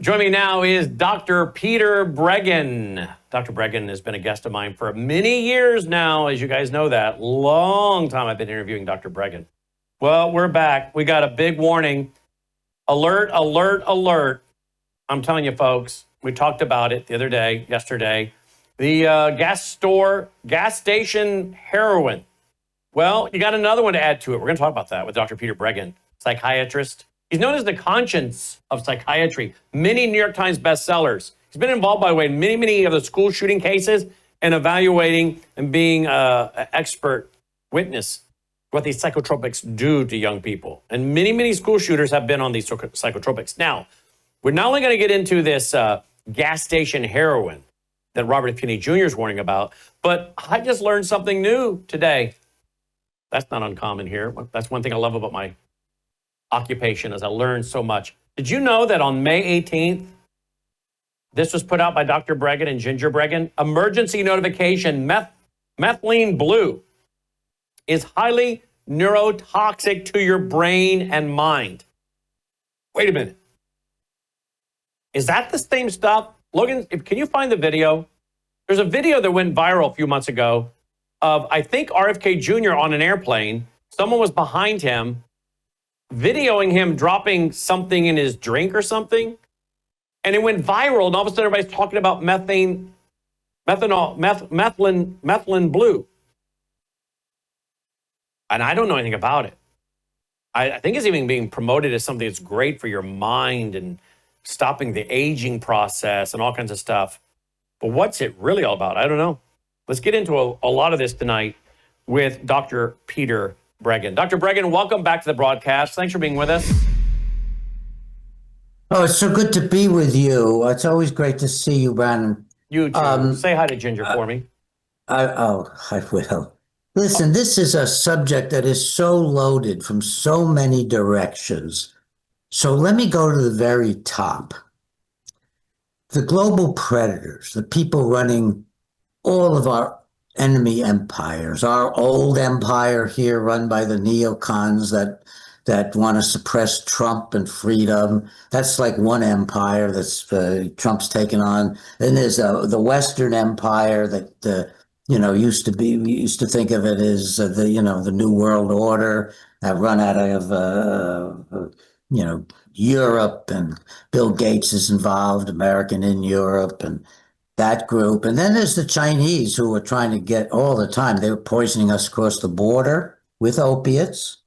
Joining me now is Dr. Peter Breggin. Dr. Breggin has been a guest of mine for many years now, as you guys know that. Long time I've been interviewing Dr. Breggin. Well, we're back. We got a big warning. Alert, alert, alert. I'm telling you, folks, we talked about it the other day, yesterday. The gas station heroin. Well, you got another one to add to it. We're going to talk about that with Dr. Peter Breggin, psychiatrist. He's known as the conscience of psychiatry. Many New York Times bestsellers. He's been involved, by the way, in many of the school shooting cases and evaluating and being an expert witness what these psychotropics do to young people. And many school shooters have been on these psychotropics. Now, we're not only going to get into this gas station heroin that Robert F. Kennedy Jr. is warning about, but I just learned something new today. That's not uncommon here. That's one thing I love about my occupation, is I learned so much. Did you know that on May 18th, this was put out by Dr. Bregan and Ginger Bregan, emergency notification, methylene blue is highly neurotoxic to your brain and mind. Wait a minute. Is that the same stuff? Logan, can you find the video? There's a video that went viral a few months ago of, I think, RFK Jr. on an airplane. Someone was behind him, videoing him dropping something in his drink or something. And it went viral, and all of a sudden everybody's talking about methylene blue. And I don't know anything about it. I think it's even being promoted as something that's great for your mind and stopping the aging process and all kinds of stuff. But what's it really all about? I don't know. Let's get into a lot of this tonight with Dr. Peter Breggin. Dr. Breggin, welcome back to the broadcast. Thanks for being with us. Oh, it's so good to be with you. It's always great to see you, Brandon. You too. Say hi to Ginger for me. I will. Listen, this is a subject that is so loaded from so many directions. So let me go to the very top. The global predators, the people running all of our enemy empires, our old empire here run by the neocons that want to suppress Trump and freedom. That's like one empire that's Trump's taken on. Then there's the Western Empire that used to think of it as the New World Order that run out of Europe, and Bill Gates is involved, American in Europe, and that group. And then there's the Chinese, who are trying to get all the time. They were poisoning us across the border with opiates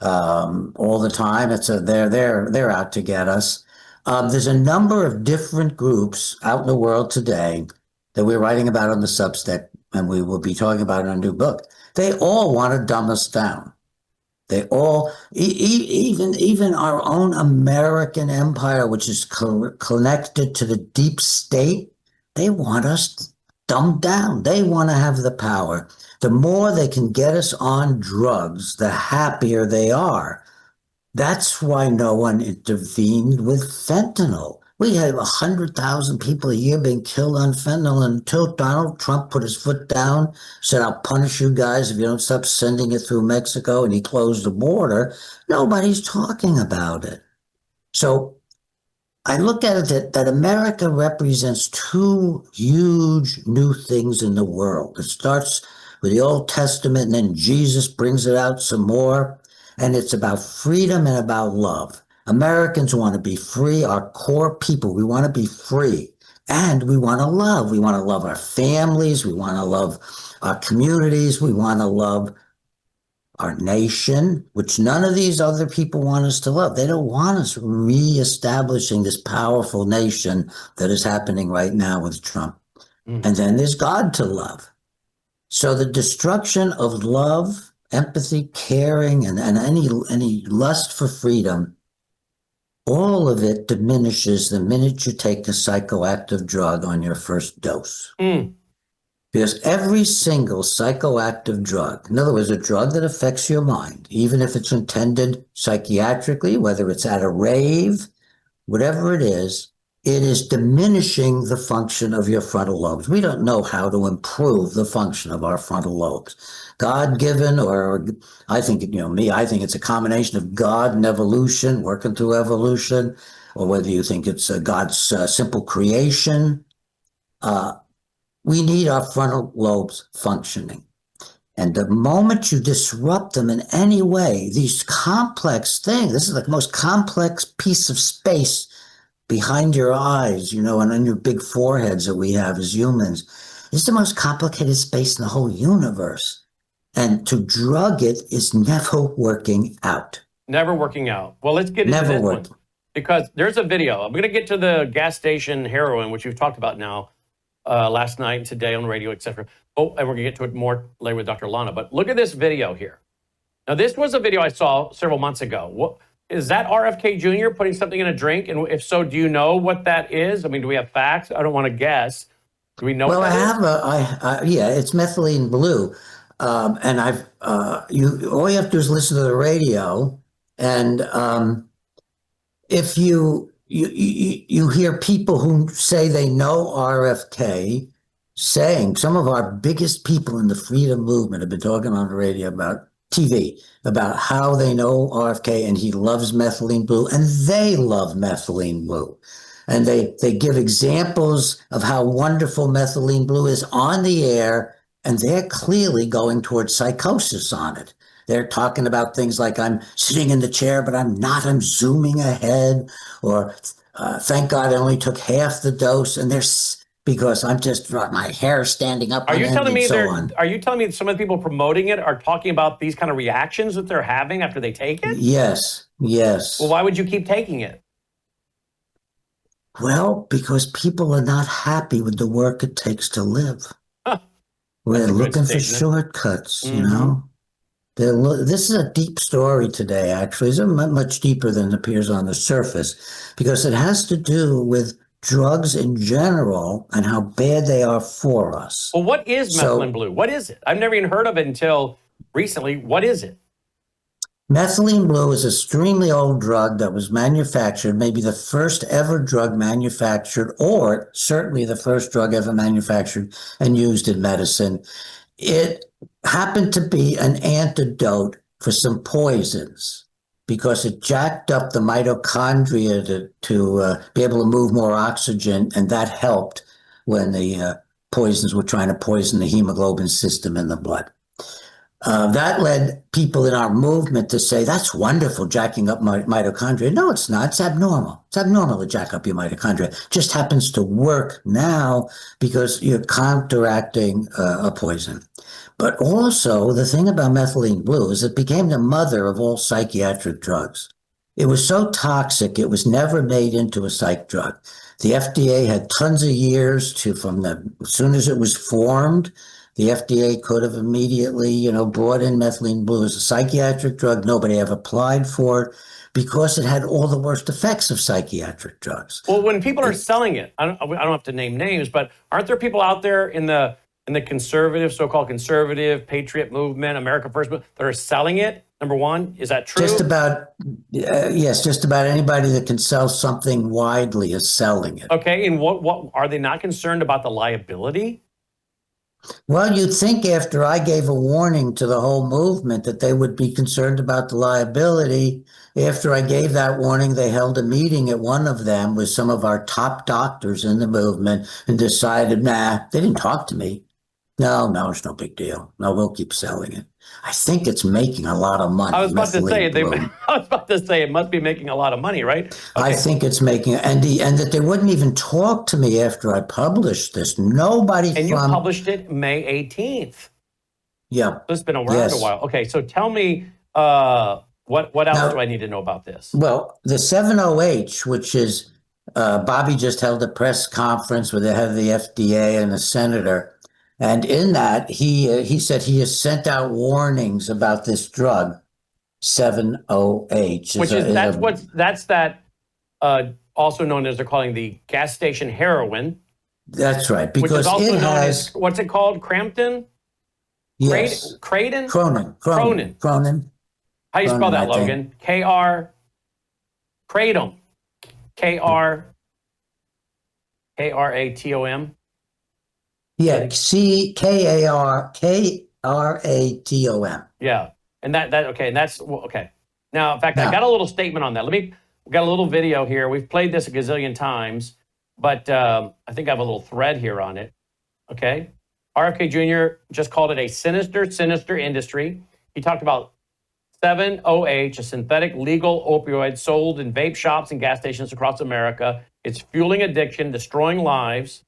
all the time. They're out to get us. There's a number of different groups out in the world today that we're writing about on the Substack, and we will be talking about in our new book. They all want to dumb us down. They all, even our own American empire, which is connected to the deep state, they want us dumbed down. They want to have the power. The more they can get us on drugs, the happier they are. That's why no one intervened with fentanyl. We have 100,000 people a year being killed on fentanyl until Donald Trump put his foot down, said, I'll punish you guys if you don't stop sending it through Mexico, and he closed the border. Nobody's talking about it. So I look at it that America represents two huge new things in the world. It starts with the Old Testament, and then Jesus brings it out some more, and it's about freedom and about love. Americans want to be free, our core people. We want to be free, and we want to love. We want to love our families. We want to love our communities. We want to love our nation, which none of these other people want us to love. They don't want us reestablishing this powerful nation that is happening right now with Trump. And then there's God to love. So the destruction of love, empathy, caring, and any lust for freedom, all of it diminishes the minute you take the psychoactive drug on your first dose. Because every single psychoactive drug, in other words, a drug that affects your mind, even if it's intended psychiatrically, whether it's at a rave, whatever it is diminishing the function of your frontal lobes. We don't know how to improve the function of our frontal lobes. God-given, or I think it's a combination of God and evolution, working through evolution. or whether you think it's God's simple creation, we need our frontal lobes functioning. And the moment you disrupt them in any way, these complex things, this is the most complex piece of space behind your eyes, and on your big foreheads that we have as humans. It's the most complicated space in the whole universe. And to drug it is never working out. Never working out. Well, let's get into this one. Because there's a video. I'm going to get to the gas station heroin, which we've talked about now last night and today on the radio, etc. Oh, and we're going to get to it more later with Dr. Lana. But look at this video here. Now, this was a video I saw several months ago. What is that? RFK Jr. putting something in a drink? And if so, do you know what that is? I mean, do we have facts? I don't want to guess. Do we know? Well, what that yeah, it's methylene blue. And all you have to do is listen to the radio. And if you hear people who say they know RFK saying, some of our biggest people in the freedom movement have been talking on the radio about TV, about how they know RFK and he loves methylene blue and they love methylene blue. And they give examples of how wonderful methylene blue is on the air, and they're clearly going towards psychosis on it. They're talking about things like, I'm sitting in the chair, but I'm not, I'm zooming ahead, or thank God I only took half the dose, and because I'm just, my hair standing up. Are you telling me are you telling me some of the people promoting it are talking about these kind of reactions that they're having after they take it? Yes. Well, why would you keep taking it? Well, because people are not happy with the work it takes to live. Huh. We're looking for shortcuts, This is a deep story today, actually. It's much deeper than appears on the surface, because it has to do with drugs in general and how bad they are for us. Well, what is methylene blue? What is it? I've never even heard of it until recently. What is it? Methylene blue is an extremely old drug that was manufactured, maybe the first ever drug manufactured, or certainly the first drug ever manufactured and used in medicine. It happened to be an antidote for some poisons because it jacked up the mitochondria to be able to move more oxygen, and that helped when the poisons were trying to poison the hemoglobin system in the blood. That led people in our movement to say, that's wonderful, jacking up mitochondria. No, it's not. It's abnormal. It's abnormal to jack up your mitochondria. It just happens to work now because you're counteracting a poison. But also, the thing about methylene blue is it became the mother of all psychiatric drugs. It was so toxic, it was never made into a psych drug. The FDA had tons of years as soon as it was formed, the FDA could have immediately, brought in methylene blue as a psychiatric drug. Nobody ever applied for it because it had all the worst effects of psychiatric drugs. Well, when people are selling it, I don't have to name names, but aren't there people out there in the conservative, so-called conservative, patriot movement, America First movement, that are selling it? Number one, is that true? Just about anybody that can sell something widely is selling it. Okay, and what are they not concerned about the liability? Well, you'd think after I gave a warning to the whole movement that they would be concerned about the liability. After I gave that warning, they held a meeting at one of them with some of our top doctors in the movement and decided, they didn't talk to me. No, it's no big deal. No, we'll keep selling it. I think it's making a lot of money. I was about to say it must be making a lot of money, right? Okay. I think it's making, and that they wouldn't even talk to me after I published this. Nobody. And you published it May 18th. Yeah. So it's been around a while. Okay, so tell me, what else do I need to know about this? Well, the 70H, which is Bobby just held a press conference with the head of the FDA and a senator. And in that, he said he has sent out warnings about this drug, 70H. Also known as, they're calling the gas station heroin. That's right, because which is also known as, what's it called? Crampton? Yes. Cronin. How do you spell that, Logan? Kratom. Kratom. Yeah, Kratom. Yeah, and that okay, and that's okay. Now, in fact, I got a little statement on that. Let me We've got a little video here. We've played this a gazillion times, but I think I have a little thread here on it. Okay. RFK Jr. just called it a sinister, sinister industry. He talked about 7-OH, a synthetic legal opioid sold in vape shops and gas stations across America. It's fueling addiction, destroying lives.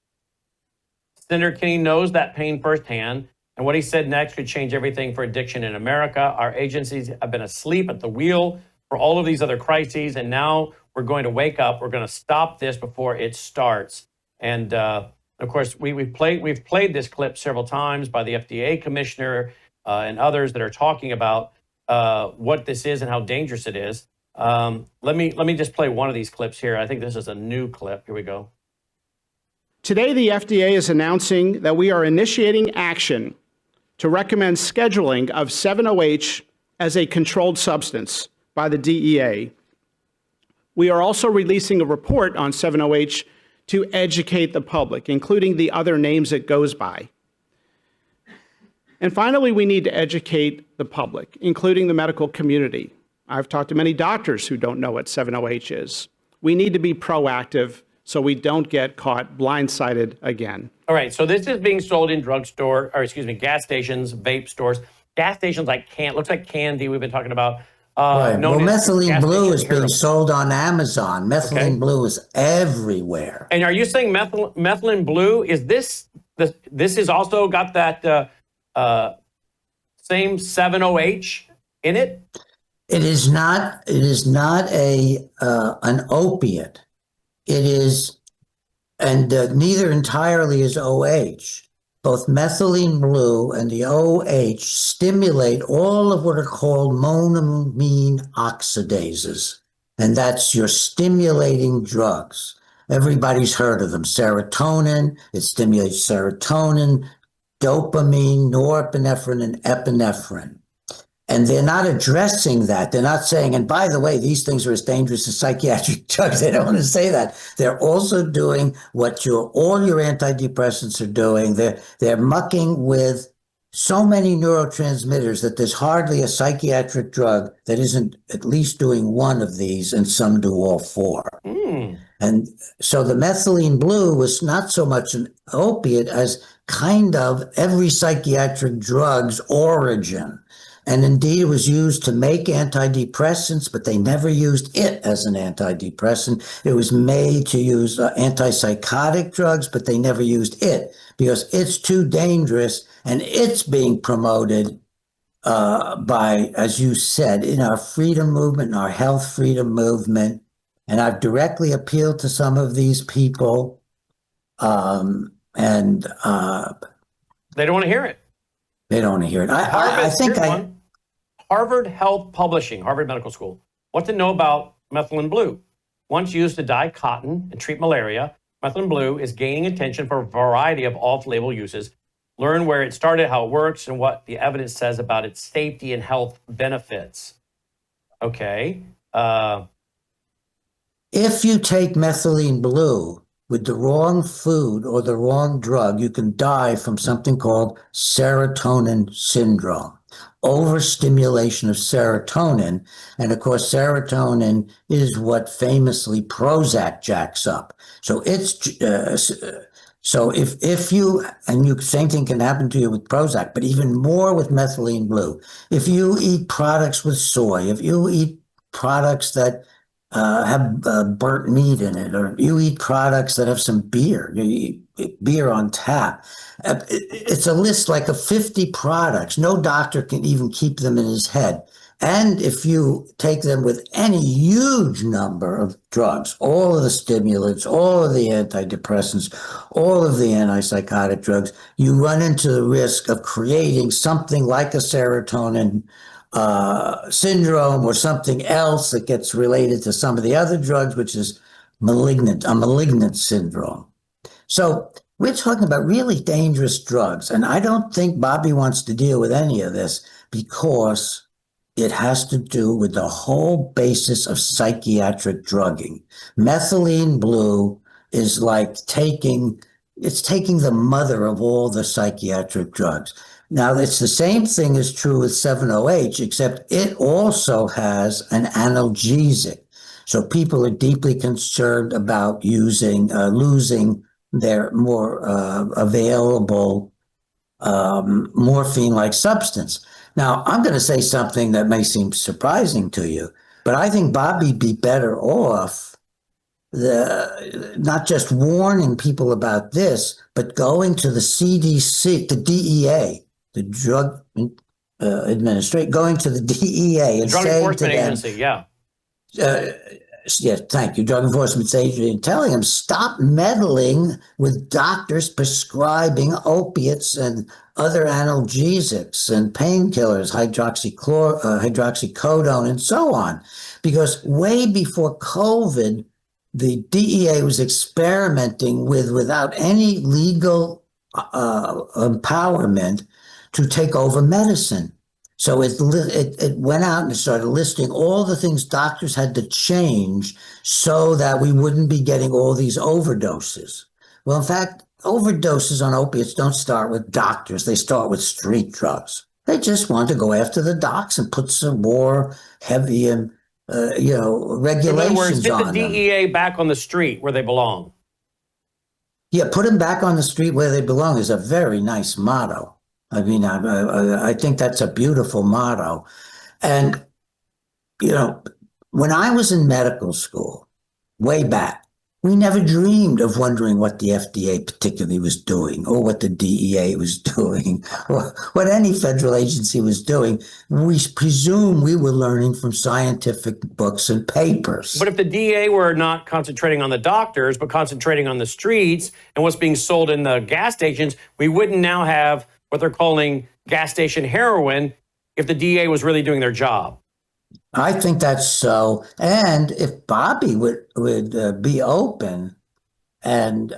Senator Kinney knows that pain firsthand. And what he said next could change everything for addiction in America. Our agencies have been asleep at the wheel for all of these other crises. And now we're going to wake up. We're going to stop this before it starts. And of course, we've played this clip several times by the FDA commissioner and others that are talking about what this is and how dangerous it is. Let me just play one of these clips here. I think this is a new clip. Here we go. Today, the FDA is announcing that we are initiating action to recommend scheduling of 7-OH as a controlled substance by the DEA. We are also releasing a report on 7-OH to educate the public, including the other names it goes by. And finally, we need to educate the public, including the medical community. I've talked to many doctors who don't know what 7-OH is. We need to be proactive so we don't get caught blindsided again. All right, so this is being sold in gas stations, vape stores. Gas stations looks like candy we've been talking about. Right. Well, methylene blue is being Heroin. sold on Amazon. Methylene blue is everywhere. And are you saying methylene blue, is this is also got that same 7-OH in it? It is not an opiate. It is, and neither entirely is OH. Both methylene blue and the OH stimulate all of what are called monoamine oxidases. And that's your stimulating drugs. Everybody's heard of them. Serotonin, it stimulates serotonin, dopamine, norepinephrine, and epinephrine. And they're not addressing that. They're not saying, and by the way, these things are as dangerous as psychiatric drugs. They don't want to say that. They're also doing what all your antidepressants are doing. They're mucking with so many neurotransmitters that there's hardly a psychiatric drug that isn't at least doing one of these, and some do all four. And so the methylene blue was not so much an opiate as kind of every psychiatric drug's origin. And indeed, it was used to make antidepressants, but they never used it as an antidepressant. It was made to use antipsychotic drugs, but they never used it because it's too dangerous, and it's being promoted by, as you said, in our freedom movement, in our health freedom movement. And I've directly appealed to some of these people, and they don't want to hear it. They don't want to hear it. I think Harvard Health Publishing, Harvard Medical School, what to know about methylene blue. Once used to dye cotton and treat malaria, methylene blue is gaining attention for a variety of off-label uses. Learn where it started, how it works, and what the evidence says about its safety and health benefits. Okay. If you take methylene blue with the wrong food or the wrong drug, you can die from something called serotonin syndrome. Overstimulation of serotonin. And of course, serotonin is what famously Prozac jacks up. So if you, same thing can happen to you with Prozac, but even more with methylene blue. If you eat products with soy, if you eat products that have burnt meat in it, or you eat products that have some beer, you eat beer on tap. It's a list like of 50 products. No doctor can even keep them in his head. And if you take them with any huge number of drugs, all of the stimulants, all of the antidepressants, all of the antipsychotic drugs, you run into the risk of creating something like a serotonin syndrome or something else that gets related to some of the other drugs, which is a malignant syndrome. So we're talking about really dangerous drugs. And I don't think Bobby wants to deal with any of this because it has to do with the whole basis of psychiatric drugging. Methylene blue is like taking the mother of all the psychiatric drugs. Now, it's the same thing is true with 7-OH, except it also has an analgesic. So people are deeply concerned about losing their more available morphine-like substance. Now, I'm going to say something that may seem surprising to you, but I think Bobby'd be better off not just warning people about this, but going to the CDC, the DEA, the Drug Administration, going to the DEA and Drug saying to Enforcement them, Agency, yeah. yes, thank you, Drug Enforcement Agency, and telling them stop meddling with doctors prescribing opiates and other analgesics and painkillers, hydroxycodone, and so on. Because way before COVID, the DEA was experimenting without any legal empowerment, to take over medicine. So it went out and started listing all the things doctors had to change so that we wouldn't be getting all these overdoses. Well, in fact, overdoses on opiates don't start with doctors. They start with street drugs. They just want to go after the docs and put some more heavy and regulations In other words, get the on DEA back on the street where they belong. Yeah, put them back on the street where they belong is a very nice motto. I mean, I think that's a beautiful motto. And, when I was in medical school, way back, we never dreamed of wondering what the FDA particularly was doing, or what the DEA was doing, or what any federal agency was doing. We presume we were learning from scientific books and papers. But if the DEA were not concentrating on the doctors, but concentrating on the streets and what's being sold in the gas stations, we wouldn't now have what they're calling gas station heroin if the DEA was really doing their job. I think that's so. And if Bobby would be open and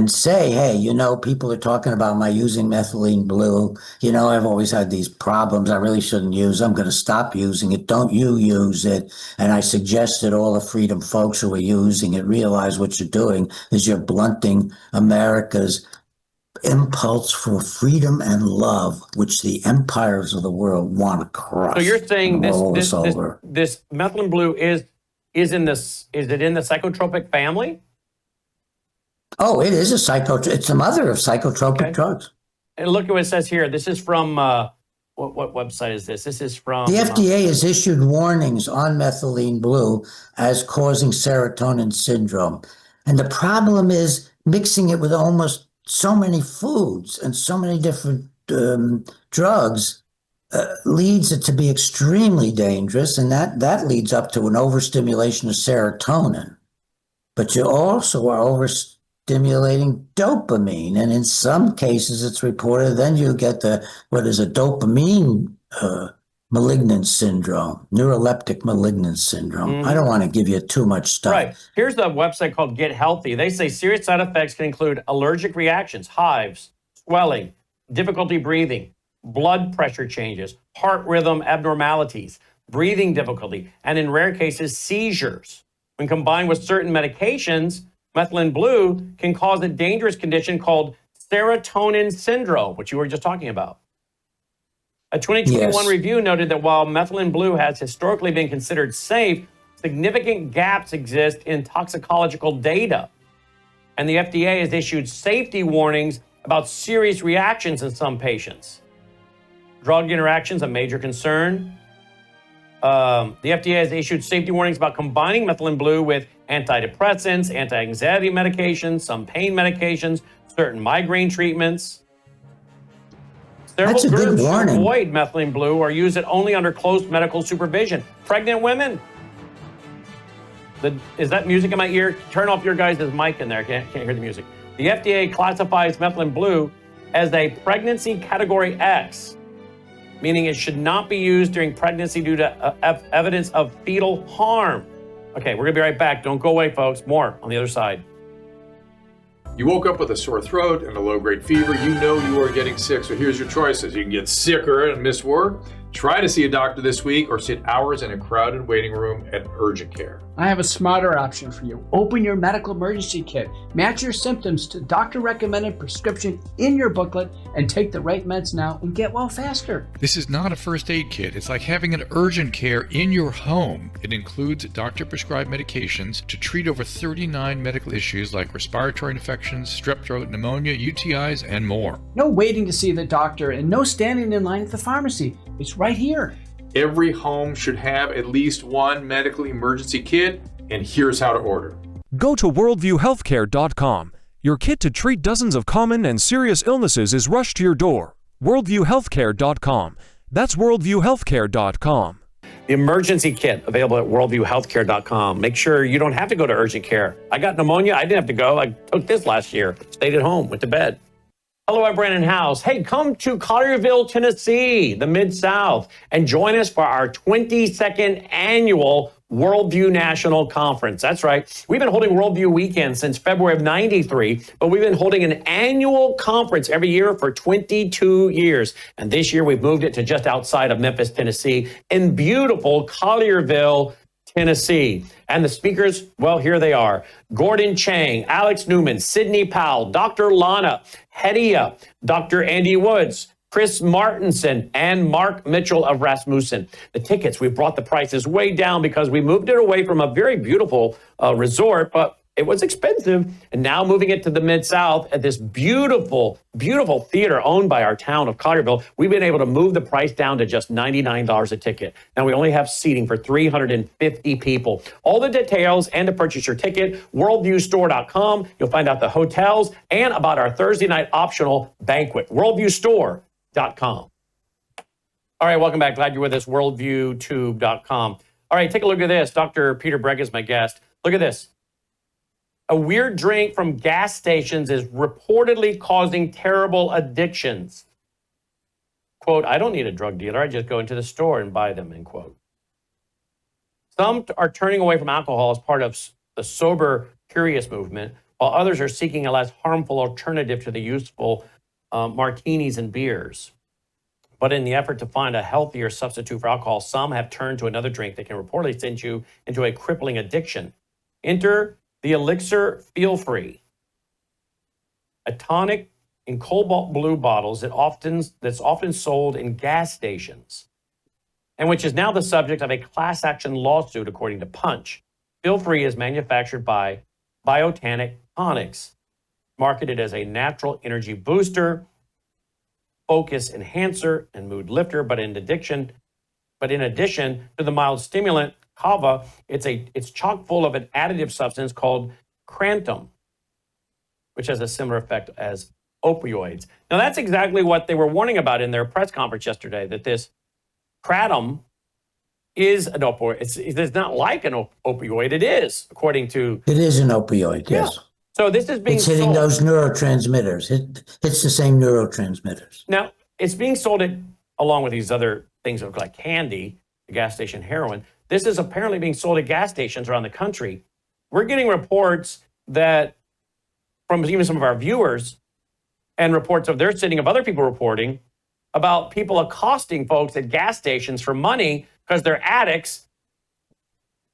say, hey, people are talking about my using methylene blue. I've always had these problems. I really shouldn't use it. I'm going to stop using it. Don't you use it. And I suggest that all the freedom folks who are using it realize what you're doing is you're blunting America's impulse for freedom and love, which the empires of the world want to crush. So you're saying this methylene blue is it in the psychotropic family? Oh, it is a psychotropic. It's the mother of psychotropic drugs. And look at what it says here. This is from what website is this? This is from the FDA has issued warnings on methylene blue as causing serotonin syndrome, and the problem is mixing it with almost so many foods and so many different drugs leads it to be extremely dangerous, and that leads up to an overstimulation of serotonin. But you also are overstimulating dopamine, and in some cases it's reported then you get what is a dopamine malignant syndrome, neuroleptic malignant syndrome. I don't want to give you too much stuff. Right. Here's a website called Get Healthy. They say serious side effects can include allergic reactions, hives, swelling, difficulty breathing, blood pressure changes, heart rhythm abnormalities, breathing difficulty, and in rare cases, seizures. When combined with certain medications, methylene blue can cause a dangerous condition called serotonin syndrome, which you were just talking about. A 2021 review noted that while methylene blue has historically been considered safe, significant gaps exist in toxicological data. And the FDA has issued safety warnings about serious reactions in some patients. Drug interactions, a major concern. The FDA has issued safety warnings about combining methylene blue with antidepressants, anti-anxiety medications, some pain medications, certain migraine treatments. Several groups avoid methylene blue or use it only under close medical supervision. Pregnant women. Is that music in my ear? Turn off your guys' mic in there. I can't hear the music. The FDA classifies methylene blue as a pregnancy category X, meaning it should not be used during pregnancy due to evidence of fetal harm. Okay, we're going to be right back. Don't go away, folks. More on the other side. You woke up with a sore throat and a low-grade fever. You know you are getting sick, so here's your choices. You can get sicker and miss work. Try to see a doctor this week or sit hours in a crowded waiting room at urgent care. I have a smarter option for you. Open your medical emergency kit. Match your symptoms to doctor-recommended prescription in your booklet and take the right meds now and get well faster. This is not a first aid kit. It's like having an urgent care in your home. It includes doctor-prescribed medications to treat over 39 medical issues like respiratory infections, strep throat, pneumonia, UTIs, and more. No waiting to see the doctor and no standing in line at the pharmacy. It's right here. Every home should have at least one medical emergency kit, and here's how to order. Go to worldviewhealthcare.com. Your kit to treat dozens of common and serious illnesses is rushed to your door. worldviewhealthcare.com. That's worldviewhealthcare.com. The emergency kit available at worldviewhealthcare.com. Make sure you don't have to go to urgent care. I got pneumonia. I didn't have to go. I took this last year. Stayed at home, went to bed. Hello, I'm Brandon House. Hey, come to Collierville, Tennessee, the Mid-South, and join us for our 22nd annual Worldview National Conference. That's right. We've been holding Worldview Weekend since February of '93, but we've been holding an annual conference every year for 22 years. And this year we've moved it to just outside of Memphis, Tennessee, in beautiful Collierville, Tennessee. And the speakers, well, here they are. Gordon Chang, Alex Newman, Sidney Powell, Dr. Lana, Hedia, Dr. Andy Woods, Chris Martinson, and Mark Mitchell of Rasmussen. The tickets, we brought the prices way down because we moved it away from a very beautiful resort, but it was expensive. And now moving it to the Mid-South at this beautiful, beautiful theater owned by our town of Collierville, we've been able to move the price down to just $99 a ticket. Now we only have seating for 350 people. All the details and to purchase your ticket, worldviewstore.com. You'll find out the hotels and about our Thursday night optional banquet, worldviewstore.com. All right, welcome back. Glad you're with us, worldviewtube.com. All right, take a look at this. Dr. Peter Breggin is my guest. Look at this. A weird drink from gas stations is reportedly causing terrible addictions. Quote, I don't need a drug dealer. I just go into the store and buy them, end quote. Some are turning away from alcohol as part of the sober, curious movement, while others are seeking a less harmful alternative to the useful martinis and beers. But in the effort to find a healthier substitute for alcohol, some have turned to another drink that can reportedly send you into a crippling addiction. Enter the Elixir Feel Free, a tonic in cobalt blue bottles that's often sold in gas stations, and which is now the subject of a class action lawsuit, according to Punch. Feel Free is manufactured by Biotanic Tonics, marketed as a natural energy booster, focus enhancer, and mood lifter, but in addition to the mild stimulant kava, it's chock full of an additive substance called kratom, which has a similar effect as opioids. Now, that's exactly what they were warning about in their press conference yesterday, that this kratom is an opioid. It's not like an opioid. It is, according to... It is an opioid, yes. Yeah. So this is being It's hitting sold. those neurotransmitters. It's the same neurotransmitters. Now, it's being sold along with these other things that look like candy, the gas station heroin. This is apparently being sold at gas stations around the country. We're getting reports that from even some of our viewers and reports of their sitting of other people reporting about people accosting folks at gas stations for money because they're addicts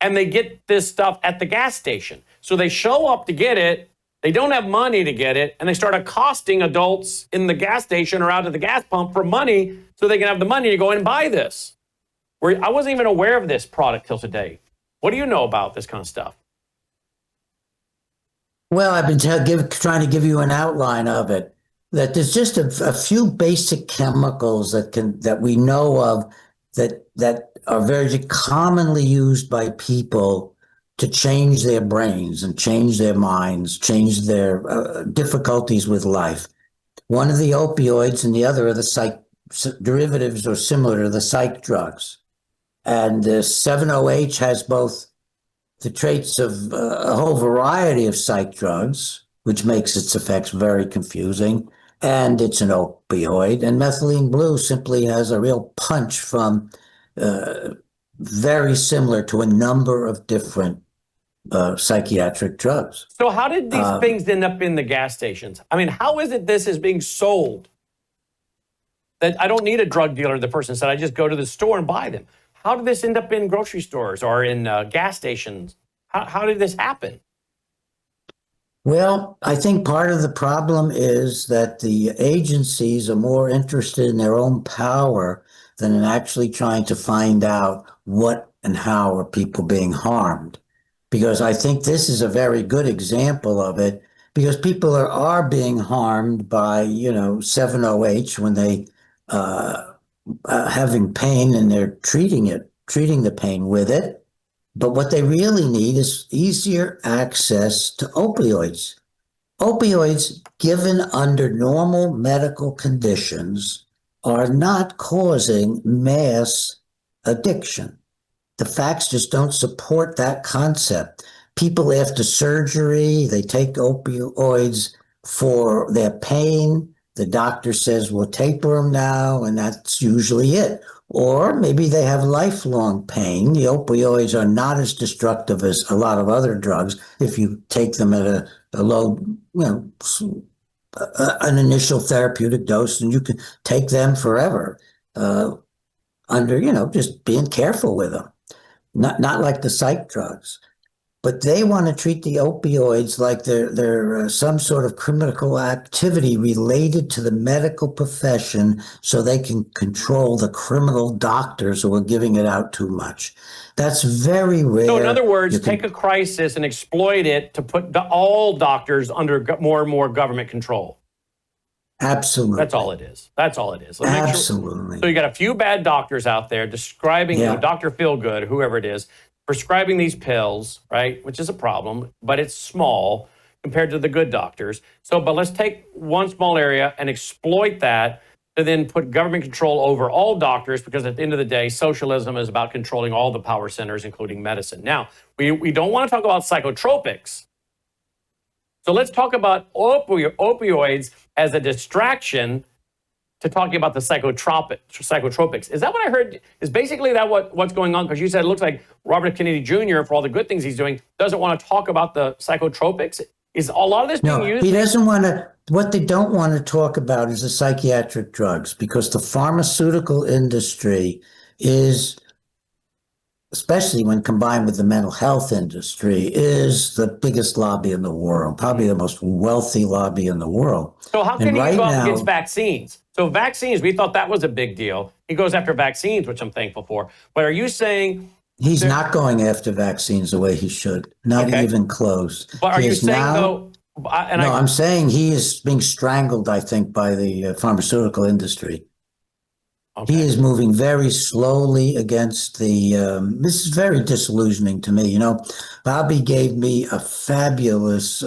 and they get this stuff at the gas station. So they show up to get it. They don't have money to get it, and they start accosting adults in the gas station or out at the gas pump for money so they can have the money to go in and buy this. I wasn't even aware of this product till today. What do you know about this kind of stuff? Well, I've been trying to give you an outline of it. That there's just a few basic chemicals that we know of that are very commonly used by people to change their brains and change their minds, change their difficulties with life. One of the opioids and the other are the derivatives or similar to the psych drugs. And the 7-OH has both the traits of a whole variety of psych drugs, which makes its effects very confusing, and it's an opioid. And methylene blue simply has a real punch from very similar to a number of different psychiatric drugs. So how did these things end up in the gas stations? I mean, how is it this is being sold that I don't need a drug dealer, the person said, I just go to the store and buy them. How did this end up in grocery stores or in gas stations? How did this happen? Well, I think part of the problem is that the agencies are more interested in their own power than in actually trying to find out what and how are people being harmed. Because I think this is a very good example of it, because people are being harmed by, 7-OH when they having pain and they're treating the pain with it. But what they really need is easier access to opioids. Opioids given under normal medical conditions are not causing mass addiction. The facts just don't support that concept. People after surgery, they take opioids for their pain. The doctor says, we'll taper them now, and that's usually it. Or maybe they have lifelong pain. The opioids are not as destructive as a lot of other drugs if you take them at a low, an initial therapeutic dose, and you can take them forever under, just being careful with them. Not like the psych drugs. But they want to treat the opioids like they're some sort of criminal activity related to the medical profession so they can control the criminal doctors who are giving it out too much. That's very rare. So in other words, take a crisis and exploit it to put all doctors under more and more government control. Absolutely. That's all it is. That's all it is. Absolutely. So you got a few bad doctors out there describing, Dr. Feelgood, whoever it is, prescribing these pills, right, which is a problem, but it's small compared to the good doctors. So, but let's take one small area and exploit that to then put government control over all doctors, because at the end of the day, socialism is about controlling all the power centers, including medicine. Now, we don't want to talk about psychotropics. So let's talk about opioids as a distraction to talking about the psychotropics. Is that what I heard? Is basically that what's going on? Because you said it looks like Robert F. Kennedy Jr., for all the good things he's doing, doesn't want to talk about the psychotropics. Is a lot of this being used? He doesn't want to. What they don't want to talk about is the psychiatric drugs, because the pharmaceutical industry is, especially when combined with the mental health industry, is the biggest lobby in the world, probably the most wealthy lobby in the world. So how can he go up against vaccines? So vaccines, we thought that was a big deal. He goes after vaccines, which I'm thankful for. But are you saying... He's not going after vaccines the way he should. Not even close. But are you saying, though... I'm saying he is being strangled, I think, by the pharmaceutical industry. Okay. He is moving very slowly against the, this is very disillusioning to me. Bobby gave me a fabulous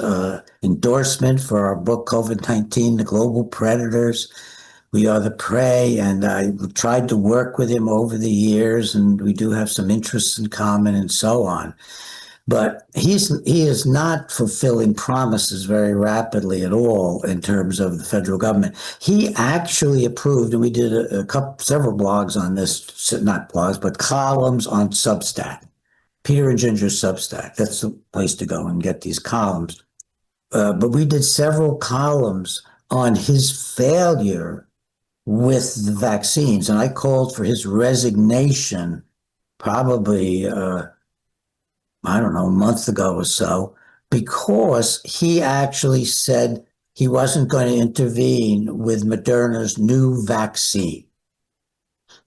endorsement for our book, COVID-19, The Global Predators. We Are the Prey, and I tried to work with him over the years, and we do have some interests in common and so on. But he is not fulfilling promises very rapidly at all in terms of the federal government. He actually approved, and we did several blogs on this, not blogs, but columns on Substack. Peter and Ginger's Substack. That's the place to go and get these columns. But we did several columns on his failure with the vaccines, and I called for his resignation probably a month ago or so, because he actually said he wasn't going to intervene with Moderna's new vaccine.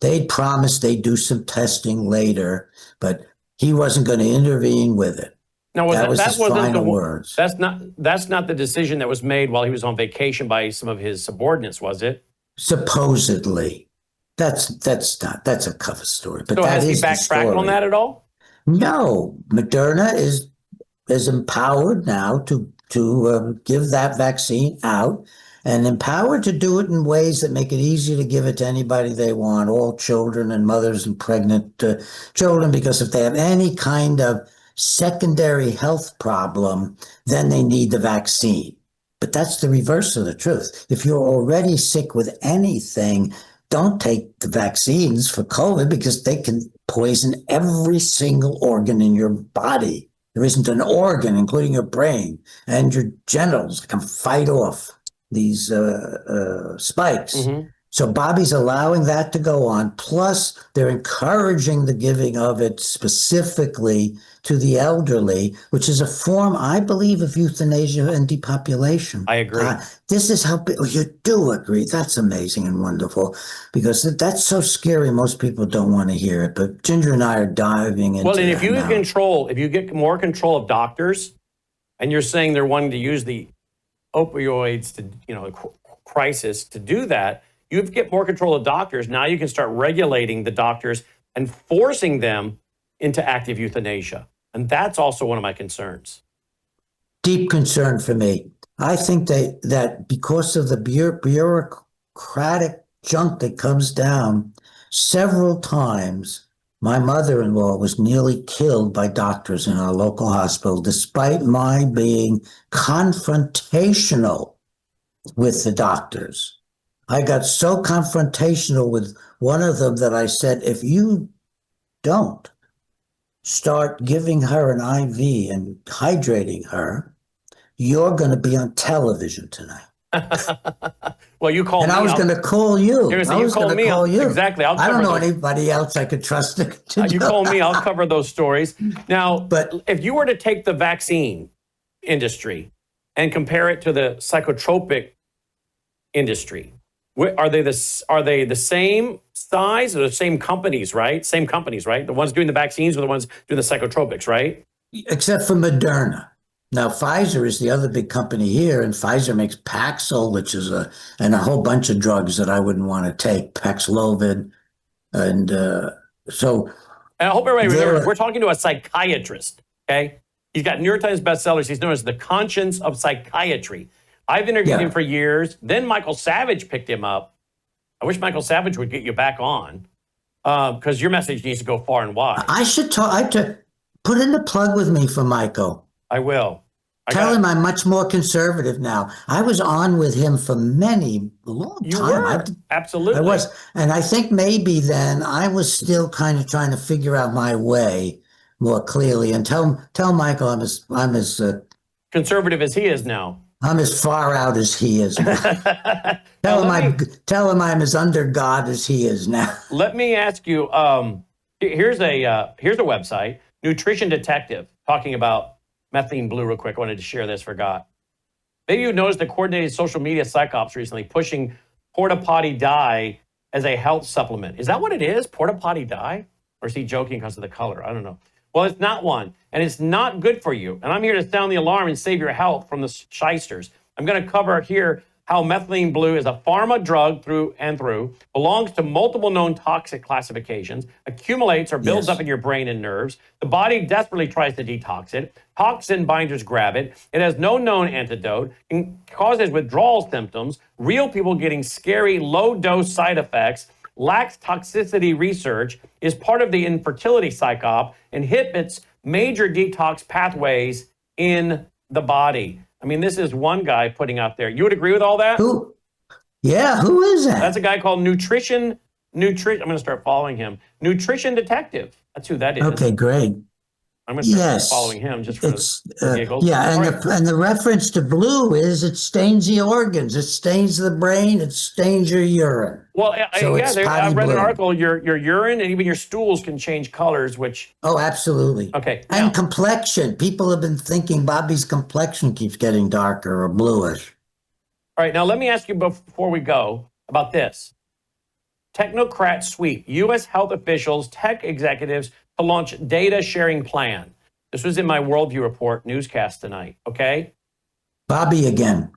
They'd promised they'd do some testing later, but he wasn't going to intervene with it. Now, that was his final words. That's not the decision that was made while he was on vacation by some of his subordinates, was it? Supposedly. That's a cover story. But so has he backtracked on that at all? No, Moderna is empowered now to give that vaccine out, and empowered to do it in ways that make it easy to give it to anybody they want, all children and mothers and pregnant children, because if they have any kind of secondary health problem, then they need the vaccine. But that's the reverse of the truth. If you're already sick with anything, don't take the vaccines for COVID, because they can poison every single organ in your body. There isn't an organ, including your brain and your genitals, that can fight off these spikes. Mm-hmm. So Bobby's allowing that to go on. Plus, they're encouraging the giving of it specifically to the elderly, which is a form, I believe, of euthanasia and depopulation. I agree. This is how you do agree. That's amazing and wonderful, because that's so scary. Most people don't want to hear it. But Ginger and I are diving into Well, and if that you now. if you get more control of doctors, and you're saying they're wanting to use the opioids to, crisis to do that, you get more control of doctors. Now you can start regulating the doctors and forcing them into active euthanasia. And that's also one of my concerns. Deep concern for me. I think that because of the bureaucratic junk that comes down, several times my mother-in-law was nearly killed by doctors in our local hospital, despite my being confrontational with the doctors. I got so confrontational with one of them that I said, if you don't start giving her an IV and hydrating her, you're going to be on television tonight. Well, you call me. And I was going to call you. You're I was call going me. to call you. Exactly. I don't know anybody else I could trust to you do. call me, I'll cover those stories. Now, But if you were to take the vaccine industry and compare it to the psychotropic industry, are they the same size or the same companies, right? Same companies, right? The ones doing the vaccines are the ones doing the psychotropics, right? except for Moderna. Now, Pfizer is the other big company here, and Pfizer makes Paxil, which is and a whole bunch of drugs that I wouldn't want to take, Paxlovid. And so... And I hope everybody remembers, we're talking to a psychiatrist, okay? He's got New York Times bestsellers. He's known as the conscience of psychiatry. I've interviewed him for years. Then Michael Savage picked him up. I wish Michael Savage would get you back on, because your message needs to go far and wide. I should put in a plug with me for Michael. I will. Tell him I'm much more conservative now. I was on with him for a long time. You were. Absolutely. I was. And I think maybe then I was still kind of trying to figure out my way more clearly. And tell Michael I'm as conservative as he is now. I'm as far out as he is now. tell him I'm as under God as he is now. Let me ask you, here's a website, Nutrition Detective, talking about methylene blue real quick. I wanted to share this, forgot. Maybe you noticed the coordinated social media psyops recently pushing porta potty dye as a health supplement. Is that what it is? Porta potty dye? Or is he joking because of the color? I don't know. Well, it's not one, and it's not good for you. And I'm here to sound the alarm and save your health from the shysters. I'm going to cover here how methylene blue is a pharma drug through and through, belongs to multiple known toxic classifications, accumulates or builds up in your brain and nerves. The body desperately tries to detox it. Toxin binders grab it. It has no known antidote and causes withdrawal symptoms, real people getting scary low-dose side effects, lacks toxicity research, is part of the infertility psyop, inhibits major detox pathways in the body. I mean, this is one guy putting out there. You would agree with all that? Who? Yeah, who is that? That's a guy called Nutrition. I'm going to start following him. Nutrition Detective. That's who that is. Okay, great. I'm going to start following him just for the giggles. Yeah, and the reference to blue is it stains the organs, it stains the brain, it stains your urine. Well, So I read blue. an article, your urine and even your stools can change colors, which... Oh, absolutely. Okay. And now, complexion. People have been thinking Bobby's complexion keeps getting darker or bluish. all right, now let me ask you before we go about this. Technocrat sweep, U.S. health officials, tech executives to launch data sharing plan. This was in my Worldview Report newscast tonight, okay? Bobby again.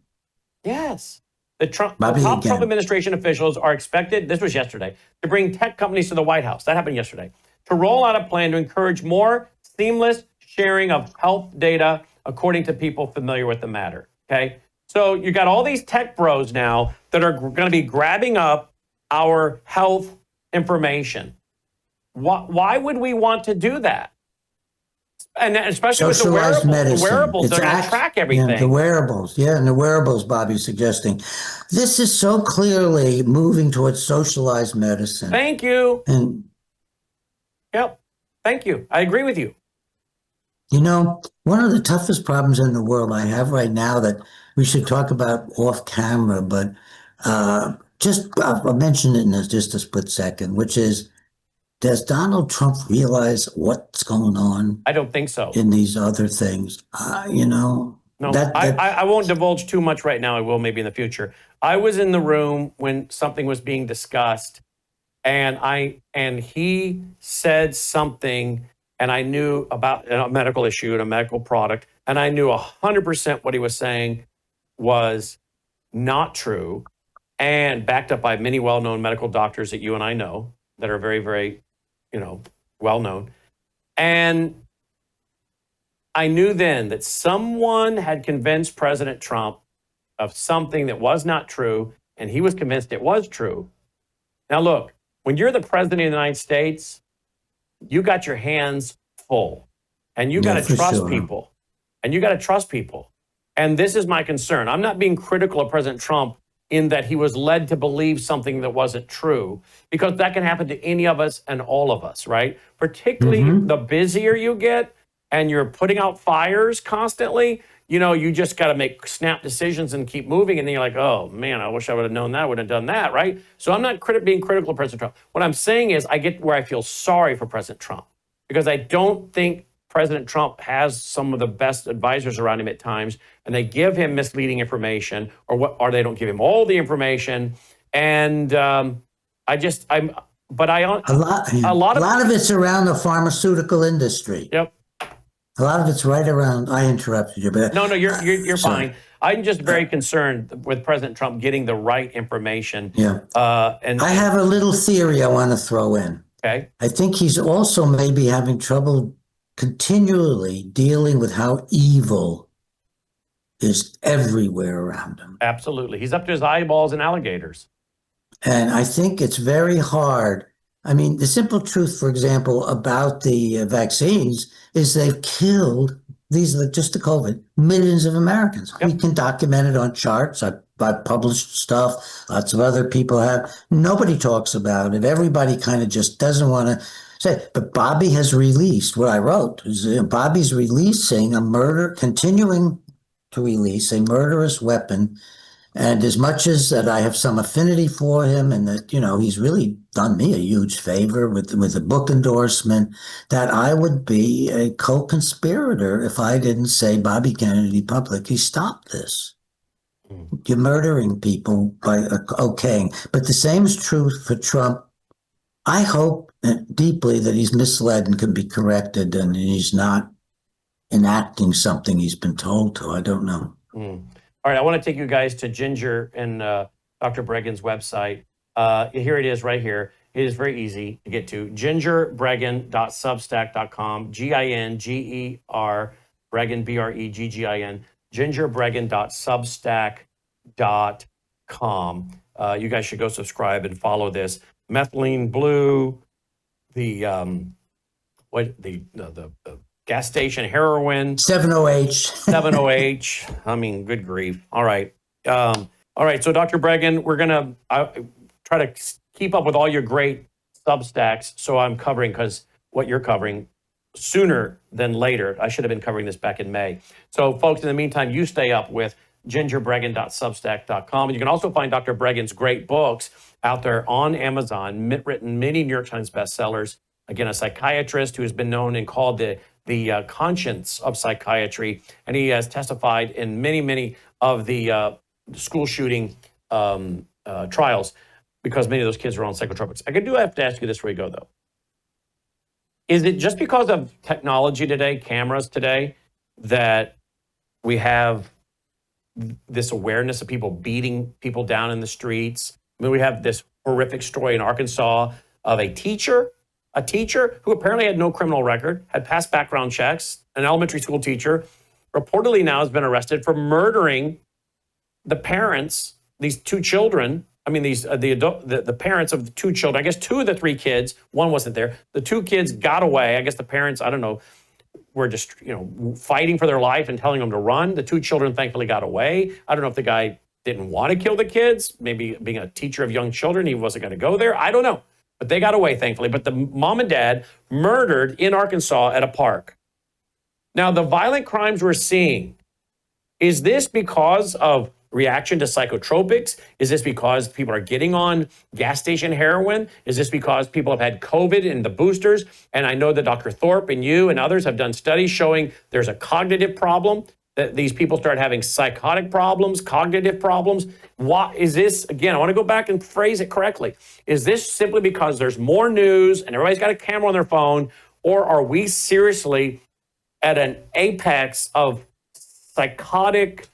Yes. The top again. Trump administration officials are expected, this was yesterday, to bring tech companies to the White House. That happened yesterday. To roll out a plan to encourage more seamless sharing of health data, according to people familiar with the matter, okay? So you got all these tech bros now that are going to be grabbing up our health information. Why would we want to do that? And especially with the wearables, they're going to track everything. Yeah, the wearables, and the wearables Bobby's suggesting. This is so clearly moving towards socialized medicine. Thank you. And yep, thank you. I agree with you. you know, one of the toughest problems in the world I have right now that we should talk about off camera, but I'll mention it in just a split second, which is, does Donald Trump realize what's going on I don't think so. in these other things? No, I won't divulge too much right now. I will maybe in the future. I was in the room when something was being discussed, and he said something, and I knew about a medical issue and a medical product, and I knew 100% what he was saying was not true, and backed up by many well-known medical doctors that you and I know that are very, very, well-known. And I knew then that someone had convinced President Trump of something that was not true, and he was convinced it was true. Now, look, when you're the president of the United States, you got your hands full, and you got to trust people, and you got to trust people. And this is my concern. I'm not being critical of President Trump in that he was led to believe something that wasn't true, because that can happen to any of us and all of us, right? Particularly the busier you get and you're putting out fires constantly, you just got to make snap decisions and keep moving. And then you're like, oh man, I wish I would have known that, I would have done that, right? So I'm not being critical of President Trump. What I'm saying is I get where I feel sorry for President Trump, because I don't think President Trump has some of the best advisors around him at times, and they give him misleading information, or they don't give him all the information. And a lot of it's around the pharmaceutical industry. Yep. A lot of it's right around. I interrupted you, but no, you're fine. I'm just very concerned with President Trump getting the right information. Yeah. And I have a little theory I want to throw in. Okay. I think he's also maybe having trouble continually dealing with how evil is everywhere around him. Absolutely. He's up to his eyeballs in alligators. And I think it's very hard. I mean, the simple truth, for example, about the vaccines is they've killed, these are just the COVID, millions of Americans. Yep. We can document it on charts. I've published stuff. Lots of other people have. Nobody talks about it. Everybody kind of just doesn't want to say. But Bobby has released what I wrote. Bobby's releasing continuing to release a murderous weapon. And as much as that I have some affinity for him, and that, he's really done me a huge favor with the book endorsement, that I would be a co-conspirator if I didn't say, Bobby Kennedy publicly, stop this. You're murdering people by okaying. But the same is true for Trump. I hope deeply that he's misled and can be corrected, and he's not enacting something he's been told to. I don't know. All right, I want to take you guys to Ginger and Dr. Breggin's website. Here it is right here. It is very easy to get to. gingerbreggin.substack.com, Ginger, Breggin, Breggin, gingerbreggin.substack.com. You guys should go subscribe and follow this. Methylene Blue, the gas station heroin. 70H. 70H. I mean, good grief. All right. So Dr. Breggin, we're going to try to keep up with all your great Substacks. So I'm covering, because what you're covering sooner than later. I should have been covering this back in May. So folks, in the meantime, you stay up with gingerbreggin.substack.com. And you can also find Dr. Breggin's great books out there on Amazon, written many New York Times bestsellers. Again, a psychiatrist who has been known and called the conscience of psychiatry, and he has testified in many of the school shooting trials, because many of those kids were on psychotropics. I do have to ask you this before we go, though. Is it just because of technology today, cameras today, that we have this awareness of people beating people down in the streets? I mean, we have this horrific story in Arkansas of a teacher who apparently had no criminal record, had passed background checks, an elementary school teacher, reportedly now has been arrested for murdering the parents, these two children. I mean, the parents of the two children. I guess two of the three kids, one wasn't there. The two kids got away. I guess the parents, I don't know, were just, fighting for their life and telling them to run. The two children thankfully got away. I don't know if the guy didn't want to kill the kids. Maybe being a teacher of young children, he wasn't going to go there. I don't know. But they got away, thankfully. But the mom and dad murdered in Arkansas at a park. Now, the violent crimes we're seeing, is this because of reaction to psychotropics? Is this because people are getting on gas station heroin? Is this because people have had COVID in the boosters? And I know that Dr. Thorpe and you and others have done studies showing there's a cognitive problem, that these people start having psychotic problems, cognitive problems. What is this? Again, I want to go back and phrase it correctly. Is this simply because there's more news and everybody's got a camera on their phone, or are we seriously at an apex of psychotic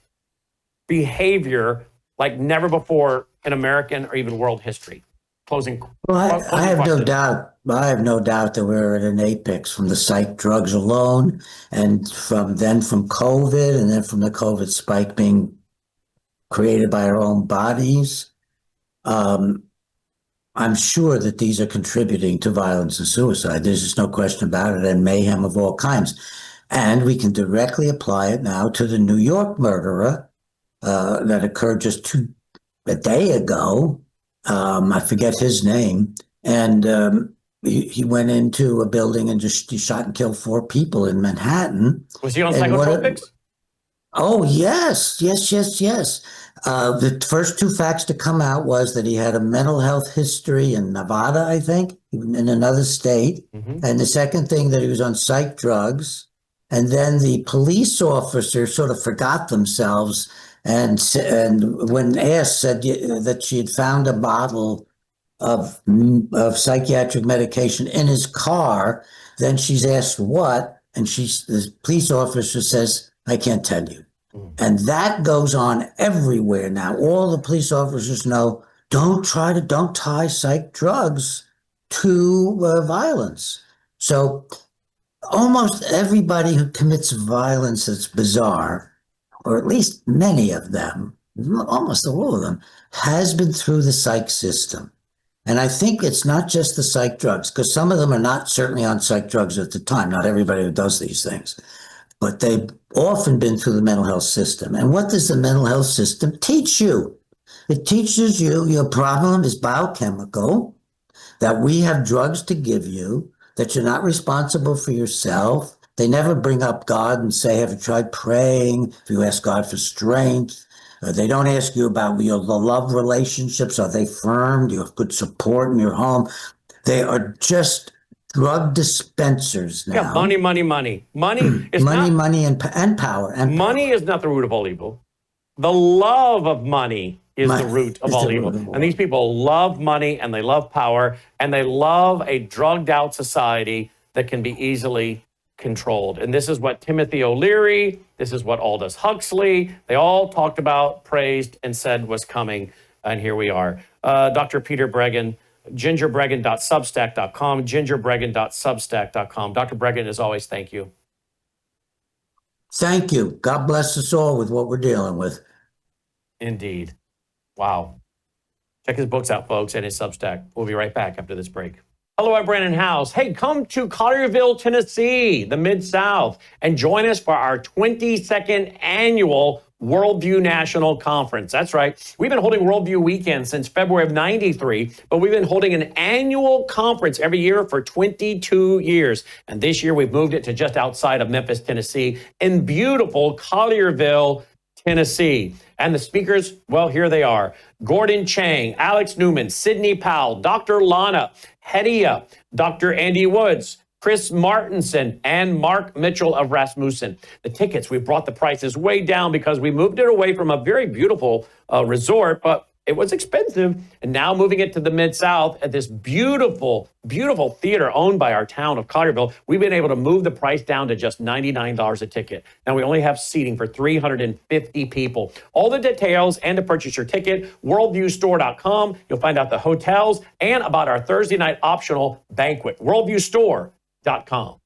behavior like never before in American or even world history? Closing. Well, I have no question. doubt. I have no doubt that we're at an apex from the psych drugs alone, and from COVID, and then from the COVID spike being created by our own bodies. I'm sure that these are contributing to violence and suicide. There's just no question about it, and mayhem of all kinds. And we can directly apply it now to the New York murderer that occurred just a day ago. I forget his name. And he went into a building and he shot and killed 4 people in Manhattan. Was he on psychotropics? Oh, yes. The first 2 facts to come out was that he had a mental health history in Nevada, I think, in another state. Mm-hmm. And the second thing, that he was on psych drugs. And then the police officer sort of forgot themselves and when asked, said that she had found a bottle of psychiatric medication in his car. Then she's asked what, and the police officer says, "I can't tell you." And that goes on everywhere now. All the police officers know, don't tie psych drugs to violence. So almost everybody who commits violence that's bizarre, or at least many of them, almost all of them, has been through the psych system. And I think it's not just the psych drugs, because some of them are not certainly on psych drugs at the time, not everybody who does these things, but they've often been through the mental health system. And what does the mental health system teach you? It teaches you your problem is biochemical, that we have drugs to give you, that you're not responsible for yourself. They never bring up God and say, have you tried praying? If you ask God for strength, they don't ask you about the love relationships. Are they firm? Do you have good support in your home? They are just drug dispensers now. Yeah, money. Money is money and power. Money is not the root of all evil. The love of money is the root of all evil. And these people love money, and they love power, and they love a drugged out society that can be easily controlled. And this is what Timothy O'Leary, this is what Aldous Huxley, they all talked about, praised, and said was coming. And here we are. Dr. Peter Breggin, gingerbreggin.substack.com, gingerbreggin.substack.com. Dr. Breggin, as always, thank you. Thank you. God bless us all with what we're dealing with. Indeed. Wow. Check his books out, folks, and his Substack. We'll be right back after this break. Hello, I'm Brandon House. Hey, come to Collierville, Tennessee, the Mid-South, and join us for our 22nd annual Worldview National Conference. That's right. We've been holding Worldview Weekend since February of '93, but we've been holding an annual conference every year for 22 years. And this year we've moved it to just outside of Memphis, Tennessee, in beautiful Collierville, Tennessee. And the speakers, well, here they are. Gordon Chang, Alex Newman, Sidney Powell, Dr. Lana, Hedia, Dr. Andy Woods, Chris Martinson, and Mark Mitchell of Rasmussen. The tickets, we brought the prices way down because we moved it away from a very beautiful resort, but it was expensive. And now moving it to the Mid-South at this beautiful, beautiful theater owned by our town of Collierville, we've been able to move the price down to just $99 a ticket. Now we only have seating for 350 people. All the details and to purchase your ticket, worldviewstore.com. You'll find out the hotels and about our Thursday night optional banquet, worldviewstore.com.